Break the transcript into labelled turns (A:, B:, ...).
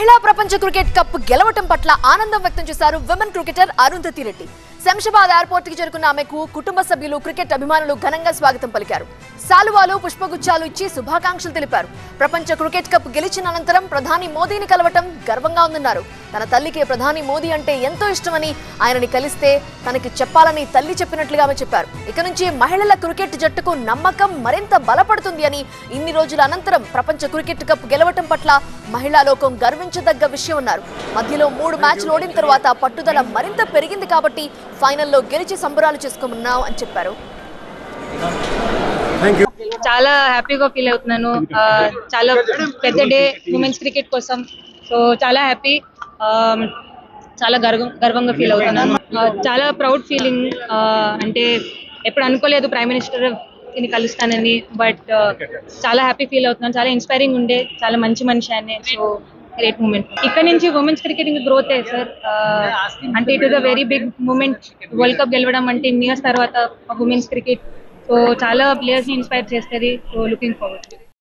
A: మహిళా ప్రపంచ cricket cup గెలవటం పట్ల ఆనందం వ్యక్తం చేశారు women cricketer Arundhati Reddy. Shamshabad airport కి చేరుకున్న ఆమెకు కుటుంబ సభ్యులు, క్రికెట్ అభిమానులు ఘనంగా స్వాగతం పలికారు. సాలువాలు, పుష్పగుచ్చాలు ఇచ్చి శుభాకాంక్షలు తెలిపారు. ప్రపంచ క్రికెట్ కప్ గెలిచిన అనంతరం ప్రధాని మోదీని కలవటం గర్వంగా ఉందన్నారు. తన తల్లికి ప్రధాని మోదీ అంటే ఎంతో ఇష్టమని, ఆయనని కలిస్తే తనకి చెప్పాలని తల్లి చెప్పినట్లుగా ఆమె చెప్పారు. ఇక నుంచి మహిళల క్రికెట్ జట్టుకు నమ్మకం మరింత బలపడుతుంది అని, ఇన్ని రోజుల అనంతరం ప్రపంచ క్రికెట్ కప్ గెలవటం పట్ల మహిళా లోకం గర్వించదగ్గ విషయం అన్నారు. మధ్యలో 3 మ్యాచ్లు ఓడిన తర్వాత పట్టుదల మరింత పెరిగింది కాబట్టి ఫైనల్లో గెలిచి సంబరాలు చేసుకోమన్నాం అని చెప్పారు.
B: చాలా హ్యాపీగా ఫీల్ అవుతున్నాను. చాలా పెద్ద డే ఉమెన్స్ క్రికెట్ కోసం. సో చాలా హ్యాపీ, చాలా గర్వంగా ఫీల్ అవుతున్నాను. చాలా ప్రౌడ్ ఫీలింగ్. అంటే ఎప్పుడు అనుకోలేదు ప్రైమ్ మినిస్టర్ ని కలుస్తానని, బట్ చాలా హ్యాపీ ఫీల్ అవుతున్నాను. చాలా ఇన్స్పైరింగ్ ఉండే, చాలా మంచి మనిషి ఆయన. So great moment. ఇక్కడ నుంచి ఉమెన్స్ క్రికెట్ ఇంకా గ్రోత్ అయ్యి సార్. అంటే it is a very big moment. World cup గెలవడం అంటే ఇన్ని ఇయర్స్ తర్వాత ఉమెన్స్ క్రికెట్. సో చాలా ప్లేయర్స్ ని ఇన్స్పైర్ చేస్తుంది. So looking forward.